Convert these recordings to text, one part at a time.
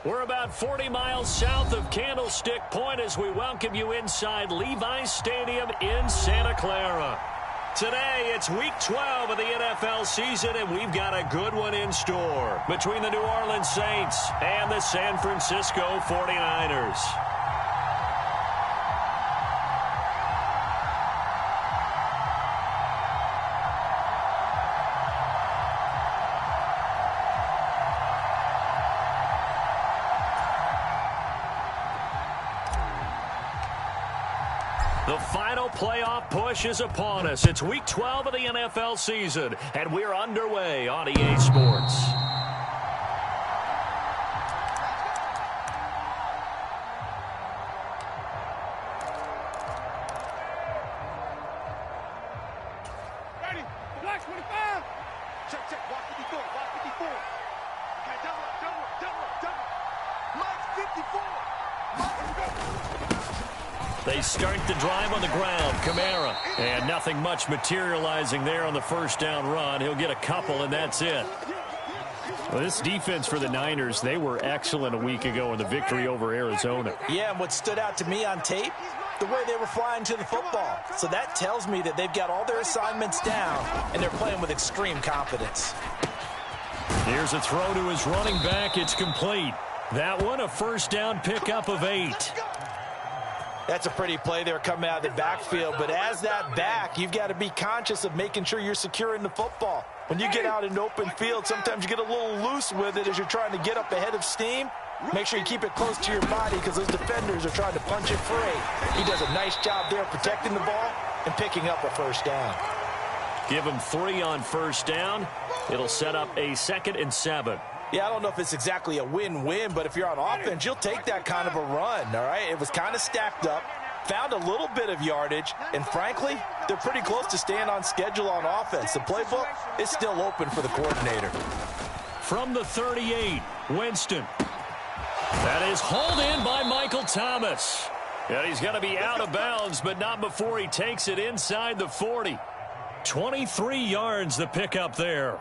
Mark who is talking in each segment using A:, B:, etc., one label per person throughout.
A: We're about 40 miles south of Candlestick Point as we welcome you inside Levi's Stadium in Santa Clara. Today, it's Week 12 of the NFL season, and we've got a good one in store between the New Orleans Saints and the San Francisco 49ers. The final playoff push is upon us. It's Week 12 of the NFL season, and we're underway on EA Sports.
B: Ready? Black 25. Check, check. Walk 54. Walk 54. Okay, double. Mike 54. Mike 54.
A: They start the drive on the ground. Kamara. And nothing much materializing there on the first down run. He'll get a couple, and that's it.
C: Well, this defense for the Niners, they were excellent a week ago in the victory over Arizona.
D: Yeah, and what stood out to me on tape, the way they were flying to the football. So that tells me that they've got all their assignments down, and they're playing with extreme confidence.
A: Here's a throw to his running back. It's complete. That one, a first down pickup of 8.
D: That's a pretty play there coming out of the backfield. But as that back, you've got to be conscious of making sure you're securing the football. When you get out in open field, sometimes you get a little loose with it as you're trying to get up ahead of steam. Make sure you keep it close to your body because those defenders are trying to punch it free. He does a nice job there protecting the ball and picking up a first down.
A: Give him 3 on first down. It'll set up a 2nd and 7.
D: Yeah, I don't know if it's exactly a win-win, but if you're on offense, you'll take that kind of a run, all right? It was kind of stacked up, found a little bit of yardage, and frankly, they're pretty close to staying on schedule on offense. The playbook is still open for the coordinator.
A: From the 38, Winston. That is hauled in by Michael Thomas. And he's going to be out of bounds, but not before he takes it inside the 40. 23 yards the pickup there.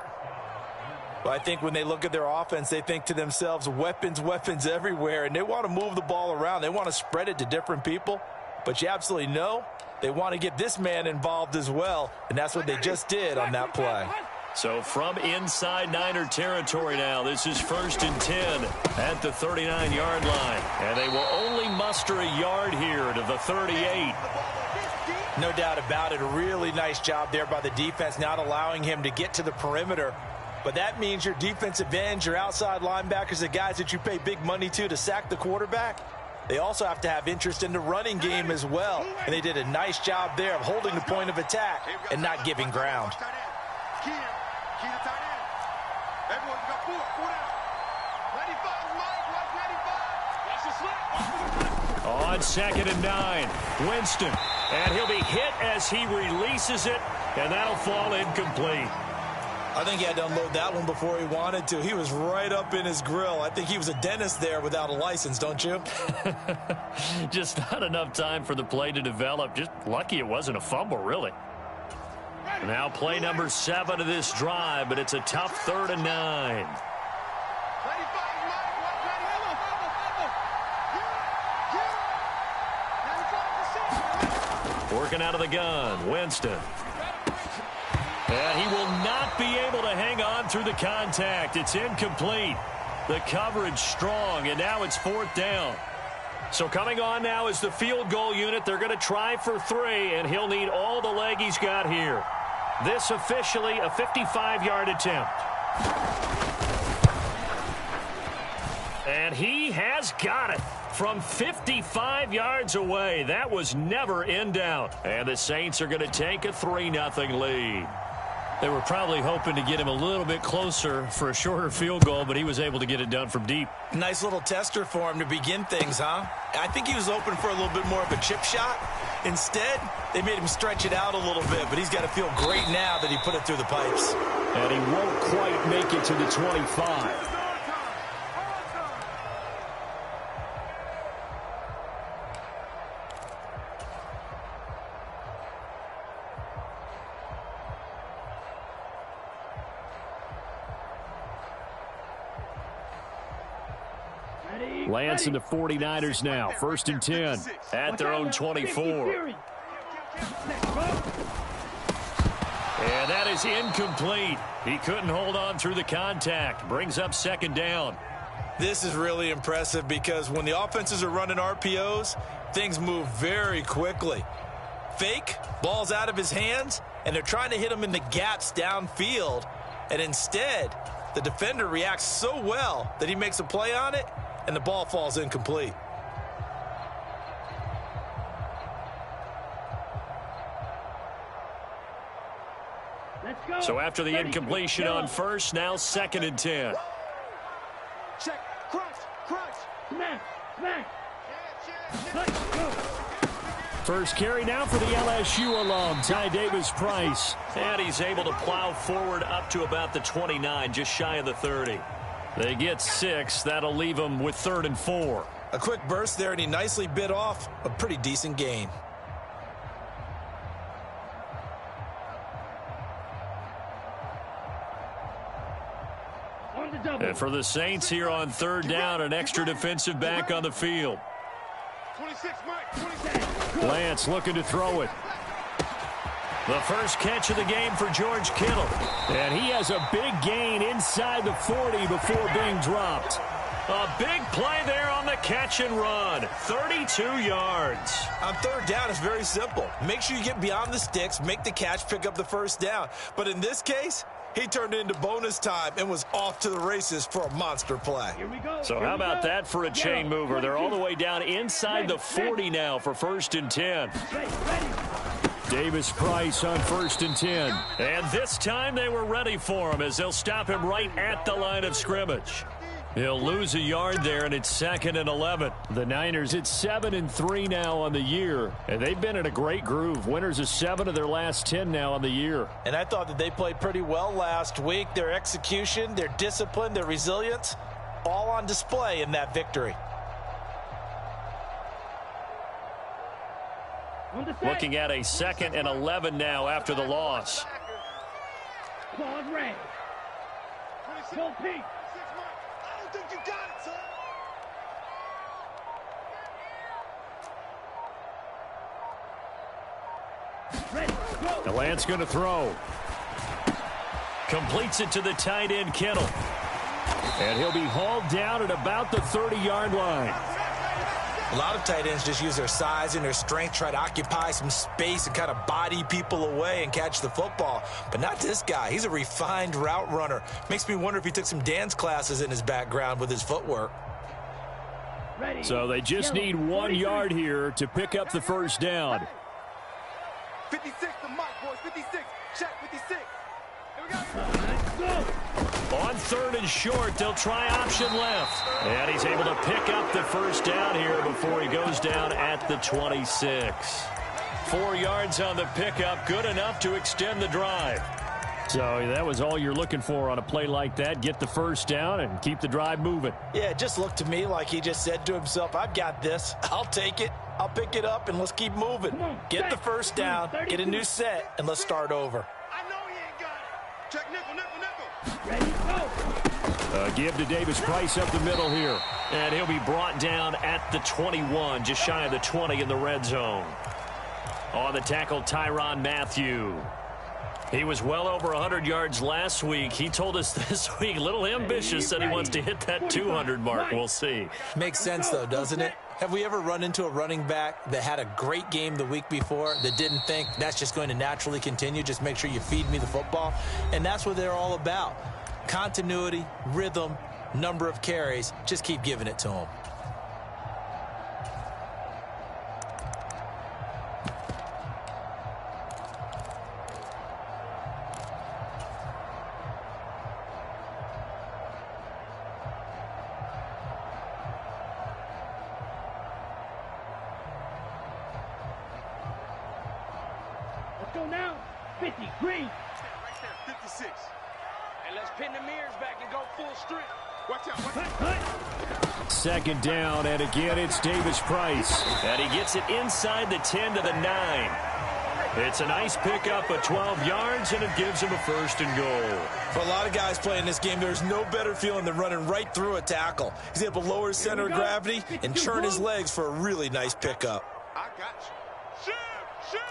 D: Well, I think when they look at their offense, they think to themselves, weapons everywhere, and they want to move the ball around. They want to spread it to different people, but you absolutely know they want to get this man involved as well, and that's what they just did on that play.
A: So from inside Niner territory now, this is 1st and 10 at the 39-yard line, and they will only muster a yard here to the 38.
D: No doubt about it. A really nice job there by the defense, not allowing him to get to the perimeter. But that means your defensive ends, your outside linebackers, the guys that you pay big money to sack the quarterback, they also have to have interest in the running game as well. And they did a nice job there of holding the point of attack and not giving ground.
A: On 2nd and 9, Winston. And he'll be hit as he releases it, and that'll fall incomplete.
D: I think he had to unload that one before he wanted to. He was right up in his grill. I think he was a dentist there without a license, don't you?
A: Just not enough time for the play to develop. Just lucky it wasn't a fumble, really. Now play number 7 of this drive, but it's a tough 3rd and 9. Working out of the gun, Winston. And he will not be able to hang on through the contact. It's incomplete. The coverage strong, and now it's 4th down. So coming on now is the field goal unit. They're going to try for 3, and he'll need all the leg he's got here. This officially a 55-yard attempt. And he has got it from 55 yards away. That was never in doubt. And the Saints are going to take a 3-0 lead. They were probably hoping to get him a little bit closer for a shorter field goal, but he was able to get it done from deep.
D: Nice little tester for him to begin things, huh? I think he was open for a little bit more of a chip shot. Instead, they made him stretch it out a little bit, but he's got to feel great now that he put it through the pipes.
A: And he won't quite make it to the 25.
C: Lance and the 49ers now. 1st and 10.
A: At their own 24. And that is incomplete. He couldn't hold on through the contact. Brings up 2nd down.
D: This is really impressive because when the offenses are running RPOs, things move very quickly. Fake, ball's out of his hands, and they're trying to hit him in the gaps downfield. And instead, the defender reacts so well that he makes a play on it, and the ball falls incomplete.
A: So after the incompletion on 1st, now 2nd and 10.
B: Check, crunch, crunch.
E: Smack, smack.
C: First carry now for the LSU alum, Ty Davis-Price.
A: And he's able to plow forward up to about the 29, just shy of the 30. They get 6. That'll leave them with 3rd and 4.
D: A quick burst there, and he nicely bit off a pretty decent gain.
A: And for the Saints here on 3rd down, an extra defensive back on the field.
B: 26, Mike, 26.
C: Lance looking to throw it.
A: The first catch of the game for George Kittle.
C: And he has a big gain inside the 40 before being dropped.
A: A big play there on the catch and run. 32 yards.
D: On 3rd down, it's very simple. Make sure you get beyond the sticks, make the catch, pick up the 1st down. But in this case, he turned into bonus time and was off to the races for a monster play.
A: So how about that for a chain mover? They're all the way down inside the 40 now for 1st and 10.
C: Davis-Price on 1st and 10.
A: And this time they were ready for him as they'll stop him right at the line of scrimmage. He'll lose a yard there, and it's 2nd and 11.
C: The Niners, it's 7-3 now on the year, and they've been in a great groove. Winners of 7 of their last 10 now on the year.
D: And I thought that they played pretty well last week. Their execution, their discipline, their resilience, all on display in that victory.
A: Looking at a 2nd and 11 now after the loss.
E: Claude Ray. Go Pete.
B: I don't think you got it, son.
E: Ready, go.
C: The Lance going to throw.
A: Completes it to the tight end, Kittle.
C: And he'll be hauled down at about the 30-yard line.
D: A lot of tight ends just use their size and their strength, try to occupy some space and kind of body people away and catch the football. But not this guy. He's a refined route runner. Makes me wonder if he took some dance classes in his background with his footwork.
E: Ready.
C: So they just need 1 yard here to pick up the 1st down.
B: 56 to Mike, boys. 56. Check, 56. Here we go.
E: Let's go.
A: On 3rd and short, they'll try option left. And he's able to pick up the 1st down here before he goes down at the 26. 4 yards on the pickup, good enough to extend the drive.
C: So that was all you're looking for on a play like that. Get the 1st down and keep the drive moving.
D: Yeah, it just looked to me like he just said to himself, I've got this. I'll take it. I'll pick it up, and let's keep moving. Get the 1st down, get a new set, and let's start over.
B: I know he ain't got it. Check nickel, nickel, nickel.
E: Ready, go.
C: Give to Davis-Price up the middle here.
A: And he'll be brought down at the 21, just shy of the 20 in the red zone. On the tackle, Tyrann Mathieu. He was well over 100 yards last week. He told us this week, a little ambitious, said he wants to hit that 200 mark. We'll see.
D: Makes sense, though, doesn't it? Have we ever run into a running back that had a great game the week before that didn't think that's just going to naturally continue? Just make sure you feed me the football. And that's what they're all about. Continuity, rhythm, number of carries. Just keep giving it to them.
E: Let's go now. 50, green.
B: Right there, 56. And let's pin the mirrors back and go full strength. Watch out, watch out.
C: 2nd down, and again it's Davis-Price.
A: And he gets it inside the 10 to the 9. It's a nice pickup of 12 yards, and it gives him a 1st and goal.
D: For a lot of guys playing this game, there's no better feeling than running right through a tackle. He's able to lower his center of gravity and turn his legs for a really nice pickup.
B: I got you. Shoot!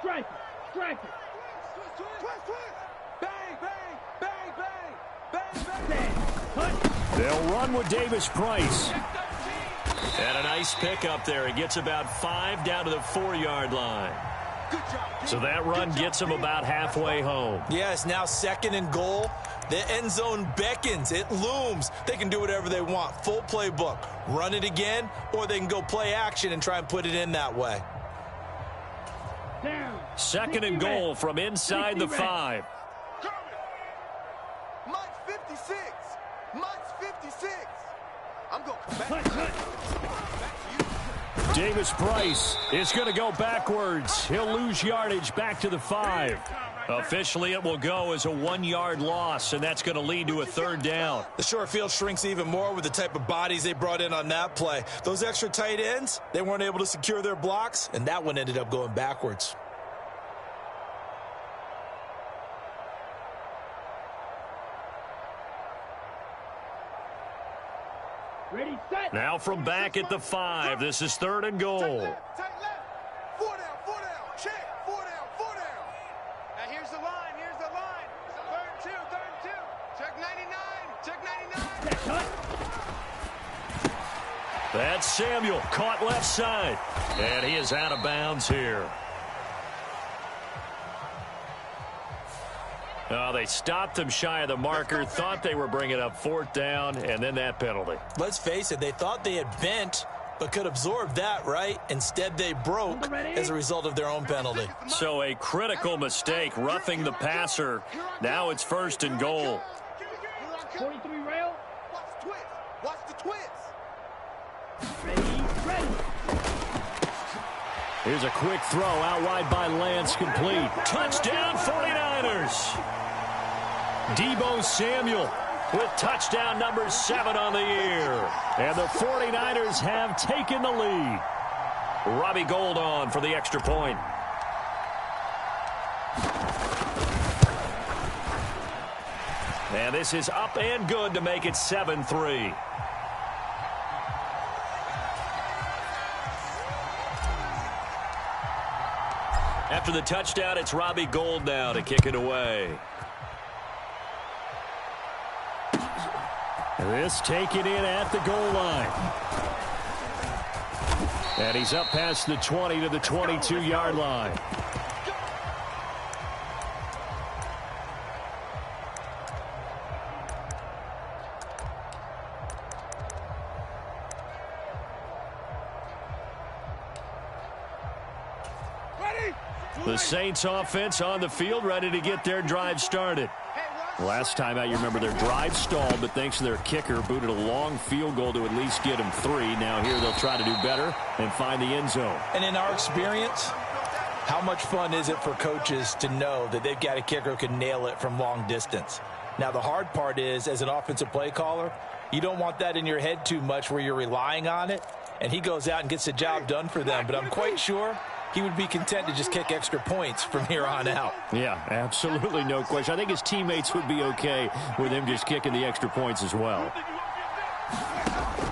E: Strike it. Strike it.
B: Twist. Bang, bang, bang, bang, bang, bang.
C: They'll run with Davis Price.
A: And a nice pickup there. He gets about 5 down to the 4-yard line.
B: Good job.
A: So that run gets him about halfway home.
D: Yeah, it's now 2nd and goal. The end zone beckons. It looms. They can do whatever they want. Full playbook. Run it again, or they can go play action and try and put it in that way.
E: Down.
A: 2nd and goal from inside the 5.
B: Mike's 56. Mike's 56. I'm going to come back.
E: Cut.
C: Davis Price is going to go backwards. He'll lose yardage back to the 5.
A: Officially, it will go as a 1-yard loss, and that's going to lead to a 3rd down.
D: The short field shrinks even more with the type of bodies they brought in on that play. Those extra tight ends, they weren't able to secure their blocks, and that one ended up going backwards.
E: Ready, set.
A: Now from back at the 5, this is 3rd and goal.
B: Tight left. 4 down. Check. 4 down. Now here's the line. 3rd and 2. Check 99.
E: Cut.
A: That's Samuel, caught left side. And he is out of bounds here. Oh, they stopped him shy of the marker, thought they were bringing up 4th down, and then that penalty.
D: Let's face it, they thought they had bent, but could absorb that, right? Instead, they broke as a result of their own penalty.
A: So a critical mistake, roughing the passer. Now it's 1st and goal.
E: 43 rail.
B: Watch the twist.
E: Ready.
C: Here's a quick throw out wide by Lance, complete.
A: Touchdown 49ers. Deebo Samuel with touchdown number 7 on the year. And the 49ers have taken the lead. Robbie Gould on for the extra point. And this is up and good to make it 7-3. After the touchdown, it's Robbie Gould now to kick it away.
C: This taken in at the goal line. And he's up past the 20 to the 22-yard line. The Saints offense on the field, ready to get their drive started. Last time out, you remember their drive stalled, but thanks to their kicker, booted a long field goal to at least get them 3. Now here they'll try to do better and find the end zone.
D: And in our experience, how much fun is it for coaches to know that they've got a kicker who can nail it from long distance? Now, the hard part is, as an offensive play caller, you don't want that in your head too much where you're relying on it, and he goes out and gets the job done for them. But I'm quite sure he would be content to just kick extra points from here on out.
C: Yeah, absolutely no question. I think his teammates would be okay with him just kicking the extra points as well.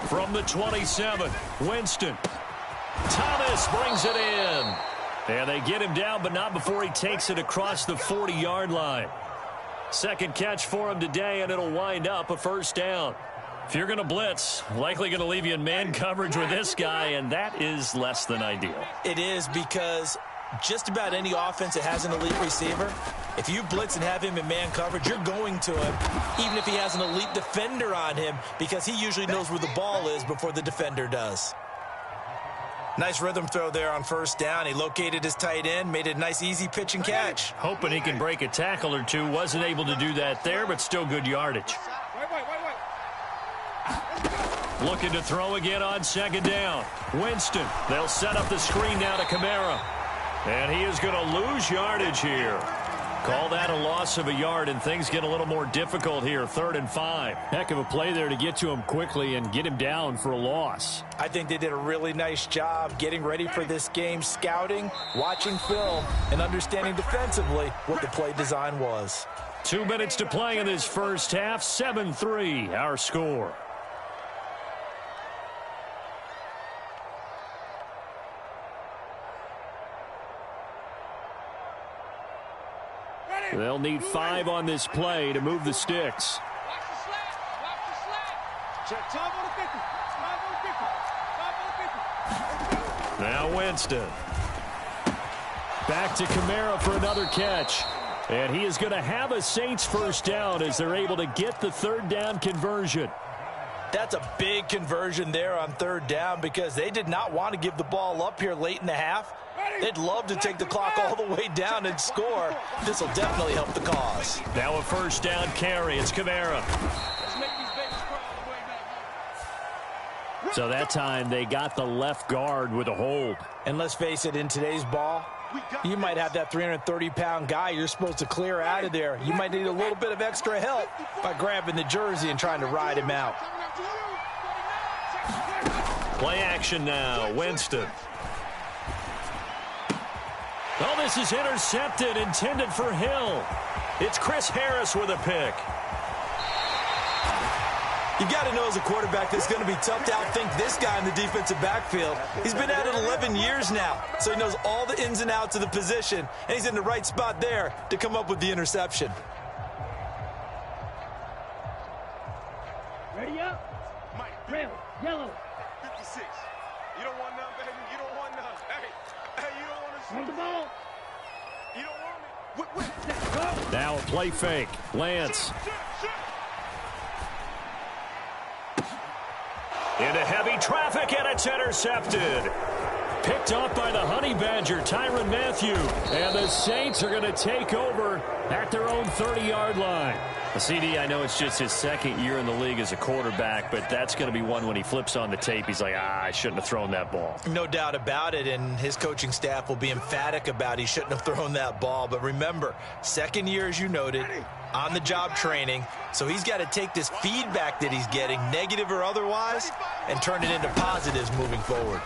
A: From the 27, Winston. Thomas brings it in. And they get him down, but not before he takes it across the 40-yard line. Second catch for him today, and it'll wind up a 1st down. If you're going to blitz, likely going to leave you in man coverage with this guy, and that is less than ideal.
D: It is, because just about any offense that has an elite receiver, if you blitz and have him in man coverage, you're going to him, even if he has an elite defender on him, because he usually knows where the ball is before the defender does. Nice rhythm throw there on 1st down. He located his tight end, made it a nice, easy pitch and catch.
A: Hoping he can break a tackle or two. Wasn't able to do that there, but still good yardage. Looking to throw again on 2nd down. Winston. They'll set up the screen now to Kamara. And he is going to lose yardage here. Call that a loss of a yard, and things get a little more difficult here. 3rd and 5.
C: Heck of a play there to get to him quickly and get him down for a loss.
D: I think they did a really nice job getting ready for this game, scouting, watching film, and understanding defensively what the play design was.
A: 2 minutes to play in this first half. 7-3, our score.
C: They'll need 5 on this play to move the sticks.
B: Watch the slant. Watch the slant. Check. 5 on the 50. 5 on the 50. 5 on the 50.
A: Now Winston. Back to Kamara for another catch. And he is going to have a Saints first down as they're able to get the 3rd down conversion.
D: That's a big conversion there on 3rd down because they did not want to give the ball up here late in the half. They'd love to take the clock all the way down and score. This will definitely help the cause.
A: Now a first down carry. It's Kamara.
C: So that time they got the left guard with a hold.
D: And let's face it, in today's ball, you might have that 330-pound guy you're supposed to clear out of there. You might need a little bit of extra help by grabbing the jersey and trying to ride him out.
A: Play action now. Winston. Oh, this is intercepted, intended for Hill. It's Chris Harris with a pick.
D: You got to know as a quarterback that it's going to be tough to outthink this guy in the defensive backfield. He's been at it 11 years now, so he knows all the ins and outs of the position, and he's in the right spot there to come up with the interception.
E: Ready up. Red, yellow.
B: 56. You don't want none, baby. You don't want none. Hey, you don't want to
E: On the ball.
B: You don't want it.
C: Now a play fake. Lance.
A: Into heavy traffic, and it's intercepted. Picked off by the Honey Badger, Tyrann Mathieu. And the Saints are going to take over at their own 30-yard line. CD, I know it's just his 2nd year in the league as a quarterback, but that's going to be one when he flips on the tape. He's like, I shouldn't have thrown that ball.
D: No doubt about it, and his coaching staff will be emphatic about he shouldn't have thrown that ball. But remember, 2nd year, as you noted, on-the-job training, so he's got to take this feedback that he's getting, negative or otherwise, and turn it into positives moving forward.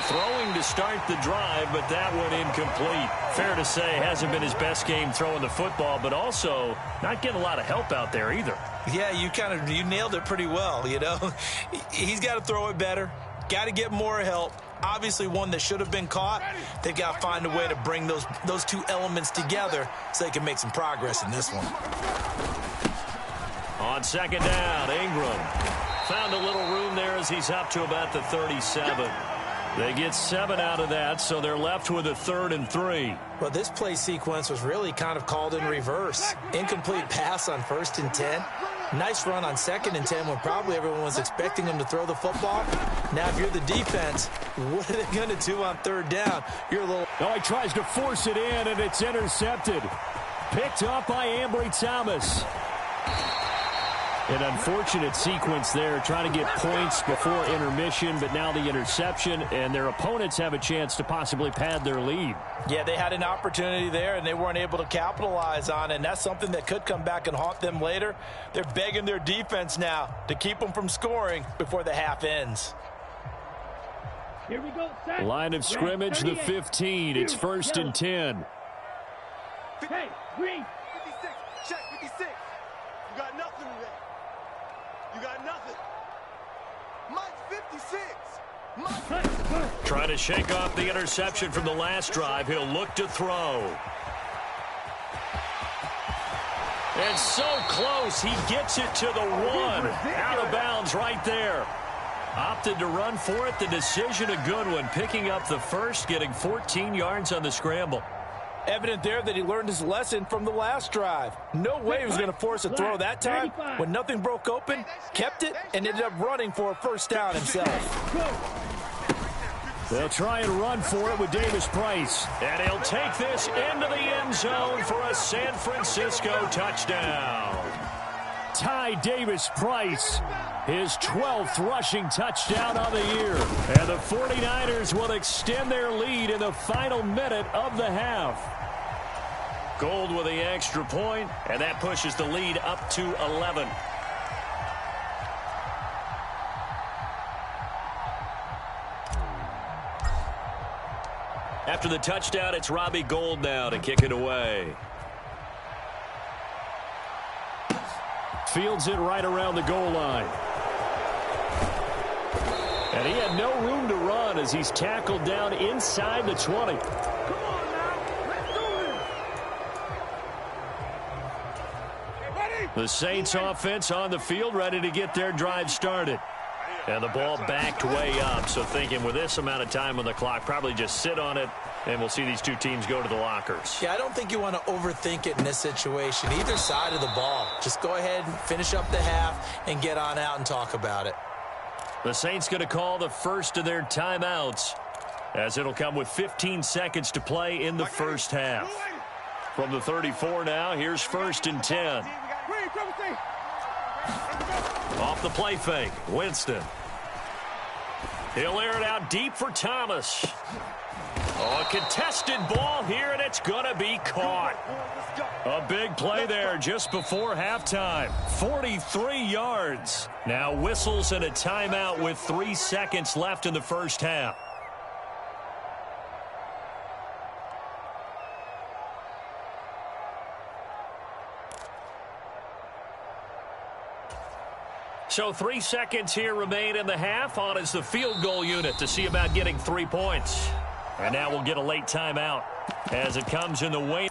A: Throwing to start the drive, but that one incomplete. Fair to say, hasn't been his best game throwing the football, but also not getting a lot of help out there either.
D: Yeah, you nailed it pretty well, you know. He's got to throw it better, got to get more help. Obviously one that should have been caught. They've got to find a way to bring those two elements together so they can make some progress in this one.
A: On 2nd down, Ingram found a little room there as he's up to about the 37. They get 7 out of that, so they're left with a 3rd and 3.
D: Well, this play sequence was really kind of called in reverse. Incomplete pass on 1st and 10. Nice run on 2nd and 10 when probably everyone was expecting him to throw the football. Now, if you're the defense, what are they going to do on 3rd down? You're a little...
C: Oh, he tries to force it in, and it's intercepted. Picked up by Ambry Thomas. An unfortunate sequence there, trying to get points before intermission, but now the interception, and their opponents have a chance to possibly pad their lead.
D: Yeah, they had an opportunity there, and they weren't able to capitalize on it, and that's something that could come back and haunt them later. They're begging their defense now to keep them from scoring before the half ends.
E: Here we go, set.
C: Line of scrimmage, the 15. It's 1st and 10.
E: Hey, green.
B: 56. Check 56. You got nothing today. You got nothing. Mike's 56.
A: Trying to shake off the interception from the last drive. He'll look to throw. And so close, he gets it to the 1. Out of bounds right there. Opted to run for it. The decision a good one. Picking up the first, getting 14 yards on the scramble.
D: Evident there that he learned his lesson from the last drive. No way he was going to force a throw that time. When nothing broke open, kept it, and ended up running for a first down himself.
C: They'll try and run for it with Davis Price.
A: And he'll take this into the end zone for a San Francisco touchdown.
C: Ty Davis-Price, his 12th rushing touchdown on the year. And the 49ers will extend their lead in the final minute of the half. Gold with the extra point, and that pushes the lead up to 11. After the touchdown, it's Robbie Gould now to kick it away. Fields it right around the goal line. And he had no room to run as he's tackled down inside the 20.
E: Come on now. Let's do this.
C: The Saints offense on the field, ready to get their drive started. And the ball backed way up, so thinking with this amount of time on the clock, probably just sit on it, and we'll see these two teams go to the lockers.
D: Yeah, I don't think you want to overthink it in this situation, either side of the ball. Just go ahead and finish up the half and get on out and talk about it.
C: The Saints going to call the first of their timeouts, as it'll come with 15 seconds to play in the first half. From the 34 now, here's 1st and 10. Off the play fake, Winston. He'll air it out deep for Thomas. Oh, a contested ball here, and it's going to be caught. A big play there just before halftime. 43 yards. Now whistles and a timeout with 3 seconds left in the first half. So 3 seconds here remain in the half. On is the field goal unit to see about getting 3 points. And now we'll get a late timeout as it comes in the way.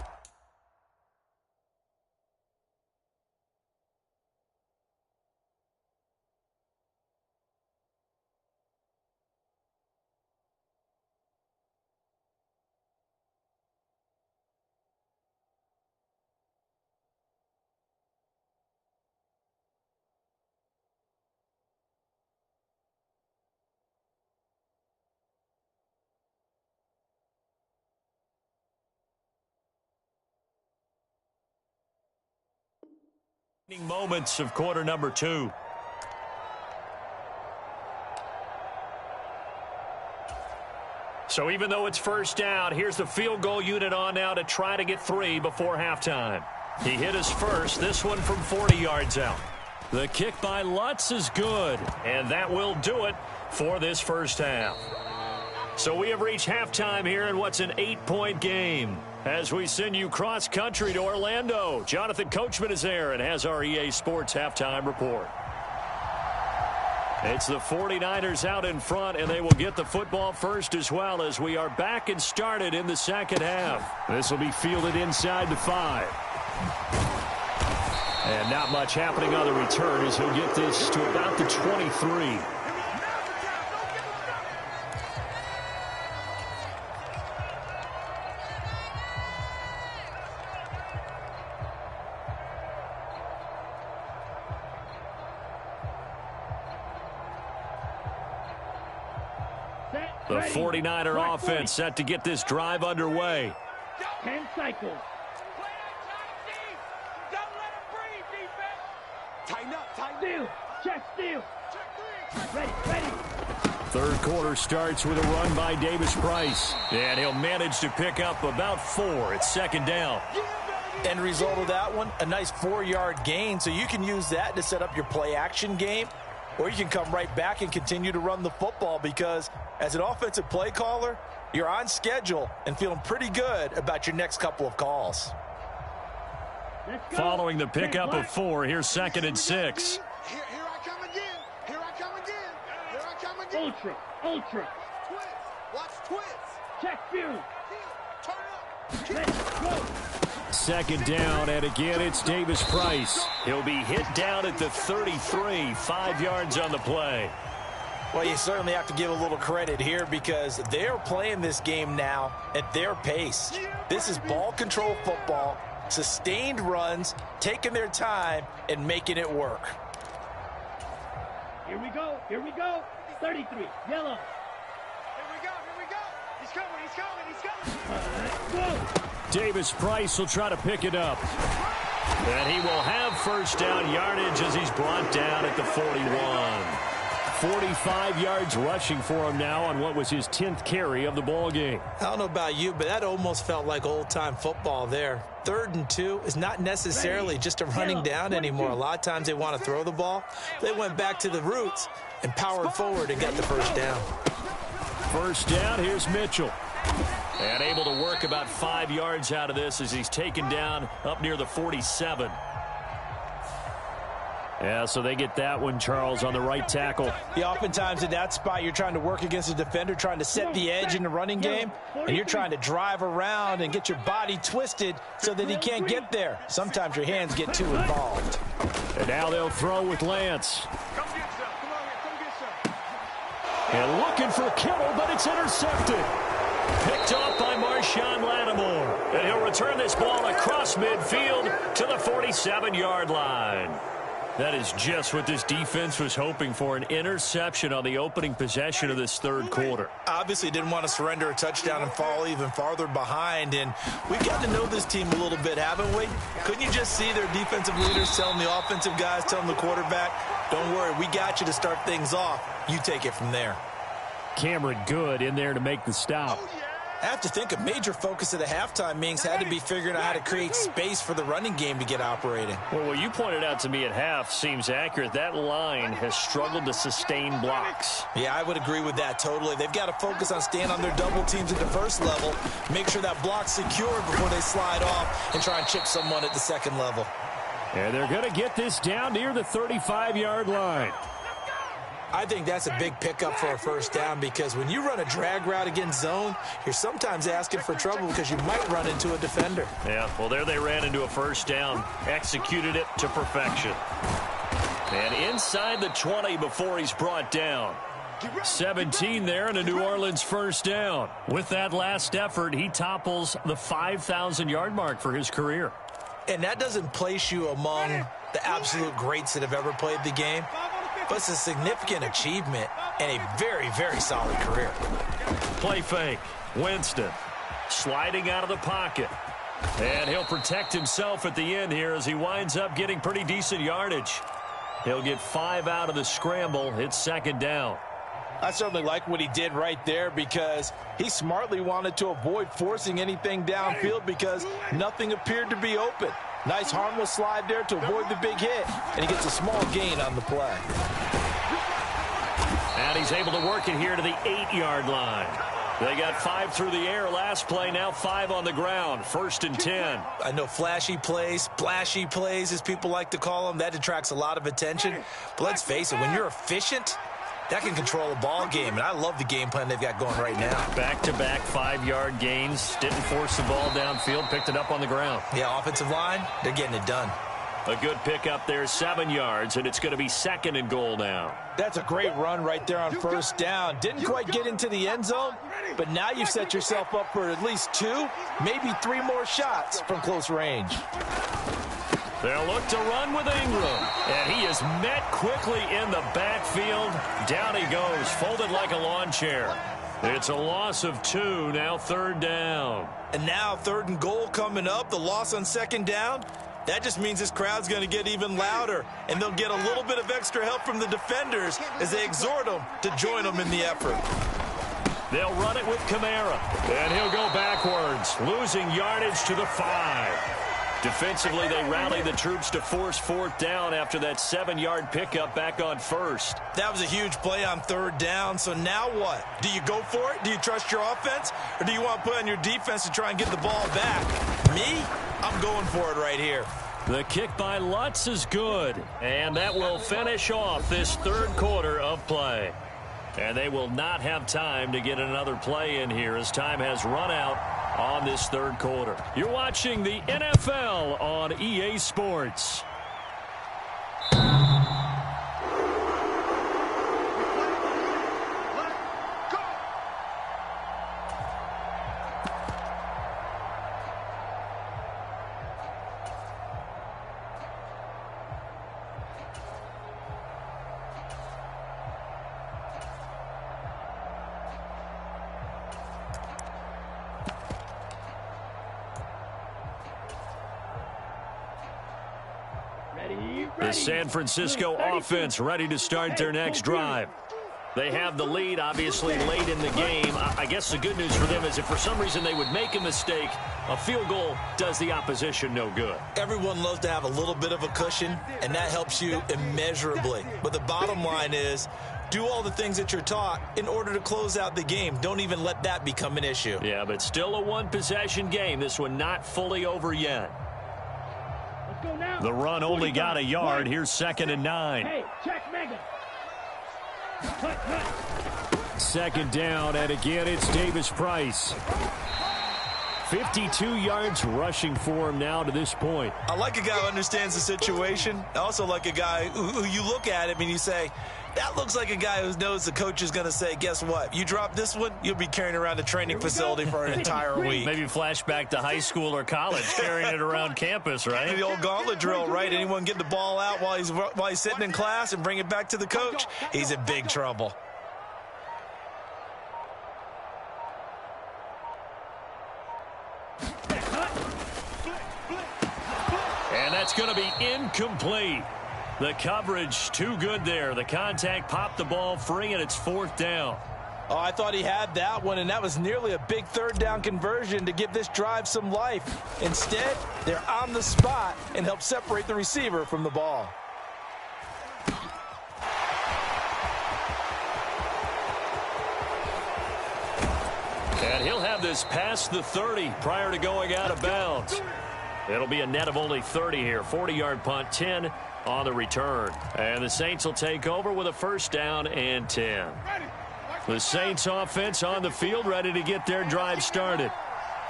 C: Moments of quarter number 2. So even though it's first down, here's the field goal unit on now to try to get 3 before halftime. He hit his first, this one from 40 yards out. The kick by Lutz is good, and that will do it for this first half. So we have reached halftime here in what's an 8-point game. As we send you cross-country to Orlando, Jonathan Coachman is there and has our EA Sports halftime report. It's the 49ers out in front, and they will get the football first as well as we are back and started in the second half. This will be fielded inside the 5. And not much happening on the return as he'll get this to about the 23. The 49er offense set to get this drive underway.
E: 10 cycles.
B: Don't let him breathe, defense. Tighten up, tighten up.
E: Check steal. Ready.
C: Third quarter starts with a run by Davis-Price. And he'll manage to pick up about 4. It's second down.
D: End result of that one, a nice 4-yard gain, so you can use that to set up your play-action game. Or you can come right back and continue to run the football because as an offensive play caller, you're on schedule and feeling pretty good about your next couple of calls.
C: Following the pickup of 4, here's 2nd and 6.
B: Here I come again. Here I come again. Here I come again.
E: Ultra.
B: Twist. Watch twist.
E: Check field.
B: Turn up.
E: Let's go.
C: Second down, and again it's Davis-Price. He'll be hit down at the 33, 5 yards on the play.
D: Well, you certainly have to give a little credit here because they're playing this game now at their pace. This is ball control football, sustained runs, taking their time, and making it work.
E: Here we go. 33, yellow.
B: Here we go. He's coming.
E: Let's go.
C: Davis-Price will try to pick it up.
A: And he will have first down yardage as he's brought down at the 41. 45 yards rushing for him now on what was his 10th carry of the ball game.
D: I don't know about you, but that almost felt like old-time football there. 3rd and 2 is not necessarily just a running down anymore. A lot of times they want to throw the ball. They went back to the roots and powered forward and got the first down.
A: First down, here's Mitchell. And able to work about 5 yards out of this as he's taken down up near the 47. Yeah, so they get that one, Charles, on the right tackle.
D: Yeah, oftentimes in that spot, you're trying to work against a defender, trying to set the edge in the running game, and you're trying to drive around and get your body twisted so that he can't get there. Sometimes your hands get too involved.
A: And now they'll throw with Lance. And looking for Kittle, but it's intercepted. Picked off by Marshawn Lattimore. And he'll return this ball across midfield to the 47-yard line. That is just what this defense was hoping for, an interception on the opening possession of this third quarter.
D: Obviously didn't want to surrender a touchdown and fall even farther behind, and we've got to know this team a little bit, haven't we? Couldn't you just see their defensive leaders telling the offensive guys, telling the quarterback, don't worry, we got you to start things off. You take it from there.
A: Cameron Good in there to make the stop.
D: I have to think a major focus of the halftime meetings had to be figuring out how to create space for the running game to get operating.
A: Well, what you pointed out to me at half seems accurate. That line has struggled to sustain blocks.
D: Yeah, I would agree with that totally. They've got to focus on staying on their double teams at the first level, make sure that block's secure before they slide off and try and chip someone at the second level.
A: And they're going to get this down near the 35-yard line.
D: I think that's a big pickup for a first down because when you run a drag route against zone, you're sometimes asking for trouble because you might run into a defender.
A: Yeah, well, there they ran into a first down, executed it to perfection. And inside the 20 before he's brought down. 17 there and a New Orleans first down. With that last effort, he topples the 5,000-yard mark for his career.
D: And that doesn't place you among the absolute greats that have ever played the game. But it's a significant achievement and a very, very solid career.
A: Play fake. Winston sliding out of the pocket. And he'll protect himself at the end here as he winds up getting pretty decent yardage. He'll get 5 out of the scramble. It's second down.
D: I certainly like what he did right there because he smartly wanted to avoid forcing anything downfield because nothing appeared to be open. Nice harmless slide there to avoid the big hit, and he gets a small gain on the play.
A: And he's able to work it here to the 8-yard line. They got 5 through the air last play, now 5 on the ground. First and 10.
D: I know flashy plays, splashy plays, as people like to call them, that attracts a lot of attention. But let's face it, when you're efficient, that can control a ball game, and I love the game plan they've got going right now.
A: Back-to-back 5-yard gains. Didn't force the ball downfield, picked it up on the ground.
D: Yeah, offensive line, they're getting it done.
A: A good pickup there, 7 yards, and it's going to be second and goal now.
D: That's a great run right there on first down. Didn't quite get into the end zone, but now you've set yourself up for at least 2, maybe 3 more shots from close range.
A: They'll look to run with Ingram. And he is met quickly in the backfield. Down he goes, folded like a lawn chair. It's a loss of 2, now third down.
D: And now third and goal coming up, the loss on second down. That just means this crowd's going to get even louder, and they'll get a little bit of extra help from the defenders as they exhort them to join them in the effort.
A: They'll run it with Kamara, and he'll go backwards, losing yardage to the 5. Defensively, they rally the troops to force fourth down after that 7-yard pickup back on first.
D: That was a huge play on third down, so now what? Do you go for it? Do you trust your offense? Or do you want to put on your defense to try and get the ball back? Me? I'm going for it right here.
A: The kick by Lutz is good, and that will finish off this third quarter of play. And they will not have time to get another play in here as time has run out on this third quarter. You're watching the NFL on EA Sports. The San Francisco offense ready to start their next drive. They have the lead, obviously, late in the game. I guess the good news for them is if for some reason they would make a mistake, a field goal does the opposition no good.
D: Everyone loves to have a little bit of a cushion, and that helps you immeasurably. But the bottom line is, do all the things that you're taught in order to close out the game. Don't even let that become an issue.
A: Yeah, but still a one-possession game. This one not fully over yet.
E: Let's go now.
A: The run only got a yard. Here's 2nd and 9.
E: Hey, check Mega. Cut.
C: 2nd down, and again, it's Davis Price. 52 yards rushing for him now to this point.
D: I like a guy who understands the situation. I also like a guy who you look at him and you say, that looks like a guy who knows the coach is going to say, guess what? You drop this one, you'll be carrying around the training facility for an entire week.
A: Maybe flashback to high school or college, carrying it around campus, right?
D: The old gauntlet drill, right? Anyone get the ball out while he's sitting in class and bring it back to the coach? He's in big trouble.
A: And that's going to be incomplete. The coverage too good there. The contact popped the ball free, and it's 4th down.
D: Oh, I thought he had that one, and that was nearly a big 3rd down conversion to give this drive some life. Instead, they're on the spot and help separate the receiver from the ball.
A: And he'll have this past the 30 prior to going out of bounds. It'll be a net of only 30 here. 40-yard punt, 10 on the return. And the Saints will take over with a 1st down and 10. The Saints offense on the field ready to get their drive started.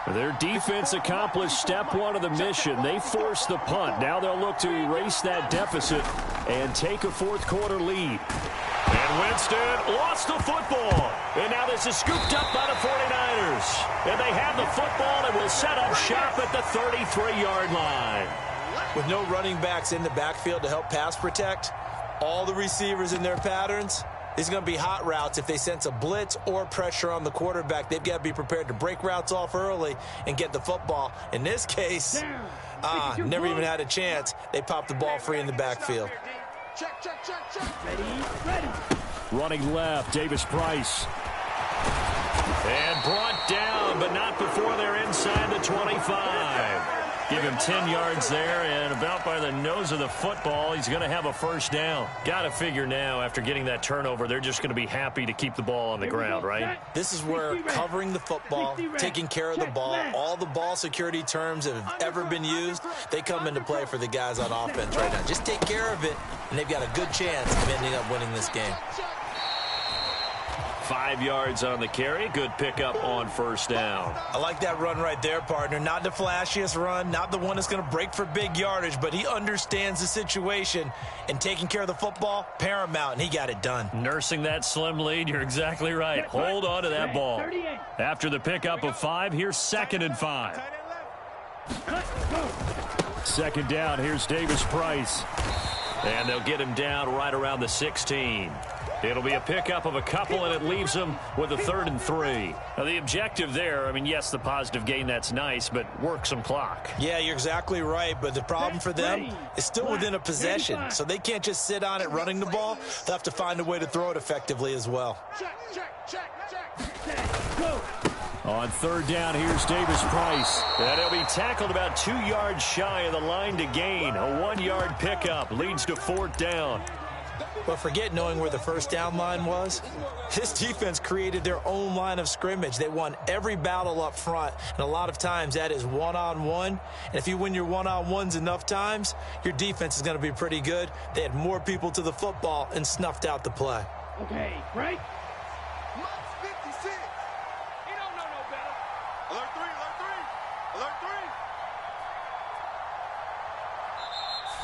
A: Their defense accomplished step 1 of the mission. They forced the punt. Now they'll look to erase that deficit and take a 4th quarter lead. And Winston lost the football. And now this is scooped up by the 49ers. And they have the football and will set up shop at the 33-yard line.
D: With no running backs in the backfield to help pass protect, all the receivers in their patterns, these are going to be hot routes. If they sense a blitz or pressure on the quarterback, they've got to be prepared to break routes off early and get the football. In this case, never even had a chance. They popped the ball free in the backfield.
B: Check.
E: Ready.
C: Running left, Davis Price.
A: And brought down, but not before they're inside the 25. Give him 10 yards there, and about by the nose of the football, he's going to have a 1st down. Got to figure now, after getting that turnover, they're just going to be happy to keep the ball on the ground, right?
D: This is where covering the football, taking care of the ball, all the ball security terms that have ever been used, they come into play for the guys on offense right now. Just take care of it, and they've got a good chance of ending up winning this game.
A: 5 yards on the carry. Good pickup on 1st down.
D: I like that run right there, partner. Not the flashiest run, not the one that's going to break for big yardage, but he understands the situation, and taking care of the football, paramount, and he got it done.
A: Nursing that slim lead, you're exactly right. Hold on to that ball.
E: 38.
A: After the pickup of 5, here's 2nd and 5.
C: 2nd down, here's Davis Price.
A: And they'll get him down right around the 16. It'll be a pickup of a couple, and it leaves them with a 3rd and 3. Now, the objective there, I mean, yes, the positive gain, that's nice, but work some clock.
D: Yeah, you're exactly right, but the problem for them is still within a possession, so they can't just sit on it running the ball. They'll have to find a way to throw it effectively as well.
E: Go.
C: On 3rd down, here's Davis Price.
A: And he'll be tackled about 2 yards shy of the line to gain. A 1-yard pickup leads to 4th down.
D: But forget knowing where the 1st down line was. This defense created their own line of scrimmage. They won every battle up front, and a lot of times that is one-on-one. And if you win your one-on-ones enough times, your defense is going to be pretty good. They had more people to the football and snuffed out the play.
E: Okay, right?
B: Mike's 56. He don't know no better. Alert 3, alert 3, alert 3.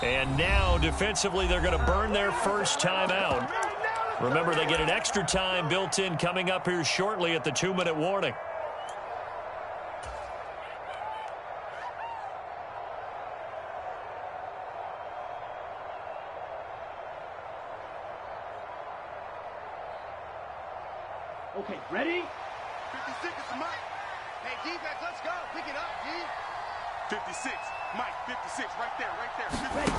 A: And now, defensively, they're going to burn their first time out. Remember, they get an extra time built in coming up here shortly at the 2-minute warning.
E: Okay, ready?
B: 56 is Mike. Hey, defense, let's go. Pick it up, D. 56. Mike, 56. Right there, right there.
E: Ready.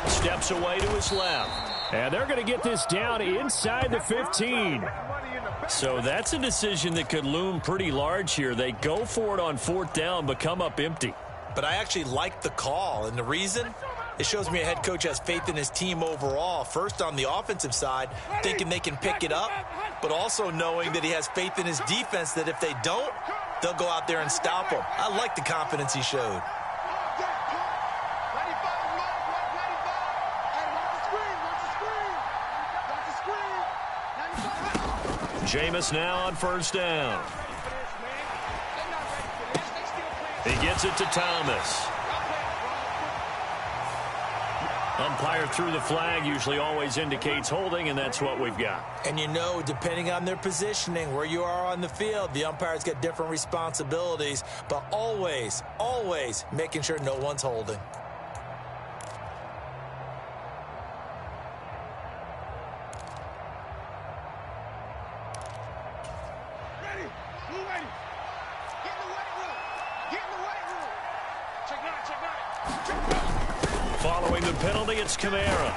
A: Steps away to his left.
C: And they're going to get this down inside the 15.
A: So that's a decision that could loom pretty large here. They go for it on 4th down, but come up empty.
D: But I actually like the call, and the reason? It shows me a head coach has faith in his team overall. First, on the offensive side, thinking they can pick it up, but also knowing that he has faith in his defense that if they don't, they'll go out there and stop them. I like the confidence he showed.
A: Jameis now on 1st down. He gets it to Thomas. Umpire threw the flag, usually always indicates holding, and that's what we've got.
D: And you know, depending on their positioning, where you are on the field, the umpire's got different responsibilities, but always, always making sure no one's holding.
A: Following the penalty, it's Kamara.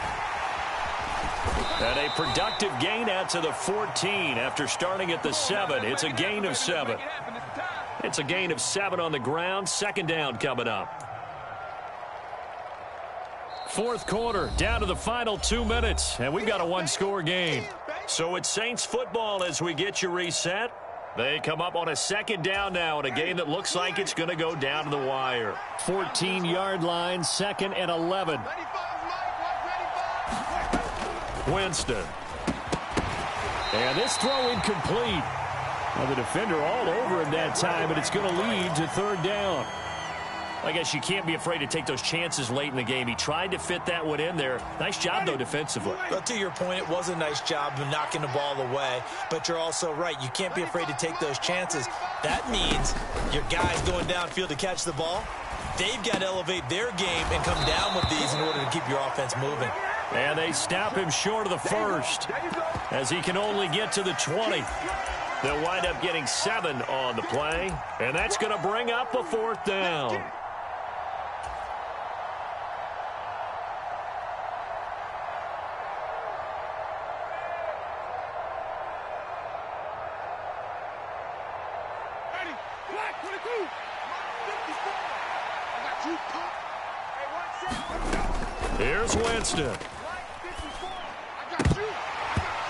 A: And a productive gain out to the 14 after starting at the 7. It's a gain of 7. It's a gain of 7 on the ground. 2nd down coming up. 4th quarter, down to the final 2 minutes, and we've got a 1-score game. So it's Saints football as we get you reset. They come up on a 2nd down now in a game that looks like it's going to go down to the wire.
C: 14-yard line, 2nd and 11.
A: Winston.
C: And this throw incomplete. Well, the defender all over him that time, but it's going to lead to 3rd down.
A: I guess you can't be afraid to take those chances late in the game. He tried to fit that one in there. Nice job, though, defensively.
D: Well, to your point, it was a nice job of knocking the ball away, but you're also right. You can't be afraid to take those chances. That means your guys going downfield to catch the ball, they've got to elevate their game and come down with these in order to keep your offense moving.
A: And they stop him short of the 1st as he can only get to the 20. They'll wind up getting 7 on the play, and that's going to bring up a 4th down. Here's Winston.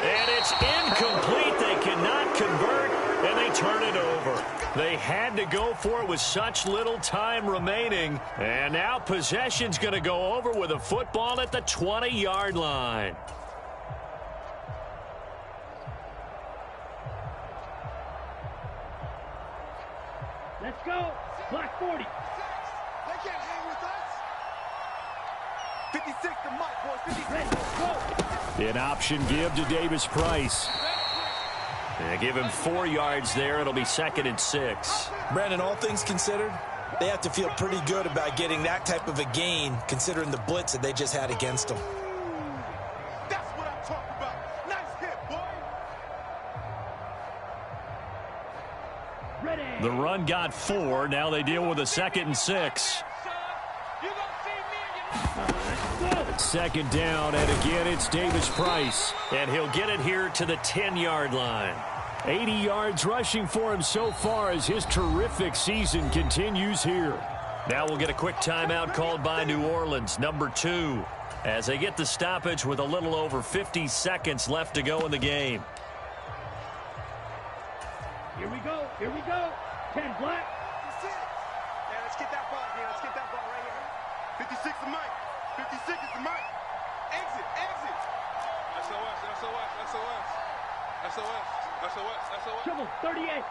A: And it's incomplete. They cannot convert, and they turn it over. They had to go for it with such little time remaining. And now possession's going to go over with a football at the 20-yard line.
E: Let's go. Block 40.
B: They can't hang with us. 56 to Mike, boys. 56.
E: Ready, go.
C: An option give to Davis Price.
A: They give him 4 yards there. It'll be 2nd and 6.
D: Brandon, all things considered, they have to feel pretty good about getting that type of a gain considering the blitz that they just had against them.
B: That's what I'm talking about. Nice hit, boy.
E: Ready.
A: The run got 4. Now they deal with a 2nd and 6.
C: Second down, and again, it's Davis Price.
A: And he'll get it here to the 10-yard line.
C: 80 yards rushing for him so far as his terrific season continues here.
A: Now we'll get a quick timeout called by New Orleans, number 2, as they get the stoppage with a little over 50 seconds left to go in the game.
E: Here we go. Here we go. 10 black.
B: 56. Yeah, let's get that ball again. Let's get that ball right here. 56 to Mike. 56 is the Mike. Exit, exit. SOS, SOS, SOS. SOS, SOS, SOS.
E: Triple 38.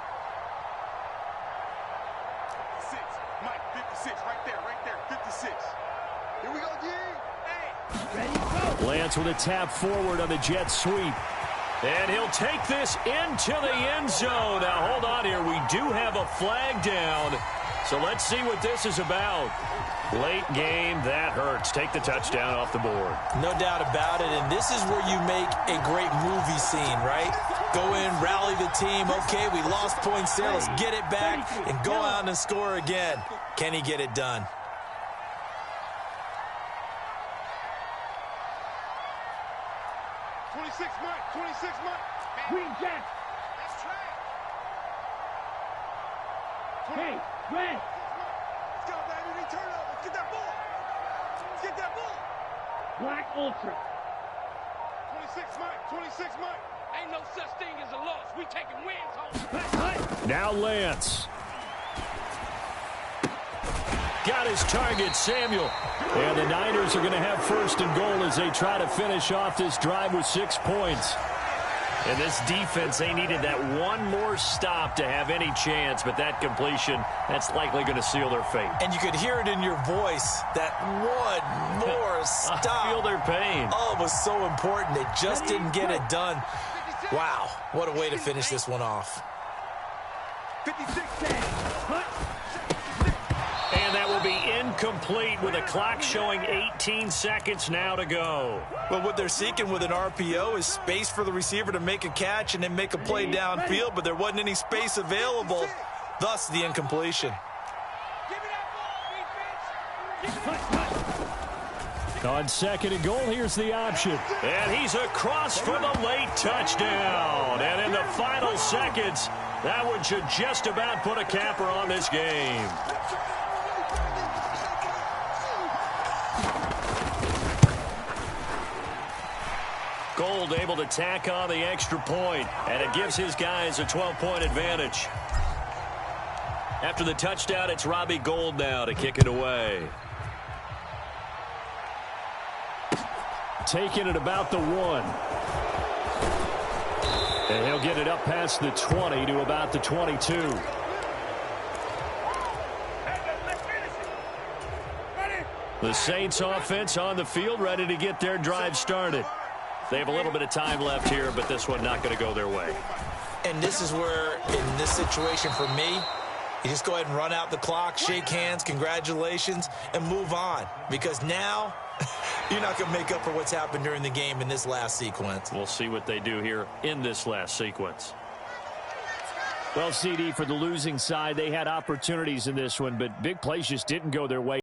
B: 56. Mike, 56. Right there, right there. 56. Here we go, G. Hey.
E: Ready, go.
C: Lance with a tap forward on the jet sweep.
A: And he'll take this into the end zone. Now, hold on here. We do have a flag down. So let's see what this is about. Late game, that hurts. Take the touchdown off the board.
D: No doubt about it, and this is where you make a great movie scene, right? Go in, rally the team. Okay, we lost points there. Let's get it back and go out and score again. Can he get it done?
B: 26, Mike.
E: Green Jack.
B: That's trash.
E: Hey, red.
B: Let's go, baby. We need turnover. Get that ball. Let's get that ball.
E: Black Ultra.
B: 26, Mike. 26, Mike.
F: Ain't no such thing as a loss. We taking wins home.
C: Now Lance. Got his target, Samuel. And the Niners are going to have first and goal as they try to finish off this drive with 6 points.
A: And this defense, they needed that one more stop to have any chance, but that completion, that's likely going to seal their fate.
D: And you could hear it in your voice, that one more stop.
A: I feel their pain.
D: Oh, it was so important. They just didn't get it done. Wow, what a way to finish this one off.
B: 56.
A: And that will be incomplete with the clock showing 18 seconds now to go.
D: Well, what they're seeking with an RPO is space for the receiver to make a catch and then make a play downfield, but there wasn't any space available, thus the incompletion.
F: Give me that ball, defense. Give me that.
C: On second and goal, here's the option.
A: And he's across for the late touchdown. And in the final seconds, that one should just about put a capper on this game. Gold able to tack on the extra point, and it gives his guys a 12-point advantage. After the touchdown, it's Robbie Gould now to kick it away.
C: Taking it about the 1. And he'll get it up past the 20 to about the 22. The Saints offense on the field, ready to get their drive started. They have a little bit of time left here, but this one not going to go their way.
D: And this is where, in this situation for me, you just go ahead and run out the clock, shake hands, congratulations, and move on. Because now, you're not going to make up for what's happened during the game in this last sequence.
A: We'll see what they do here in this last sequence.
C: Well, CD, for the losing side, they had opportunities in this one, but big plays just didn't go their way.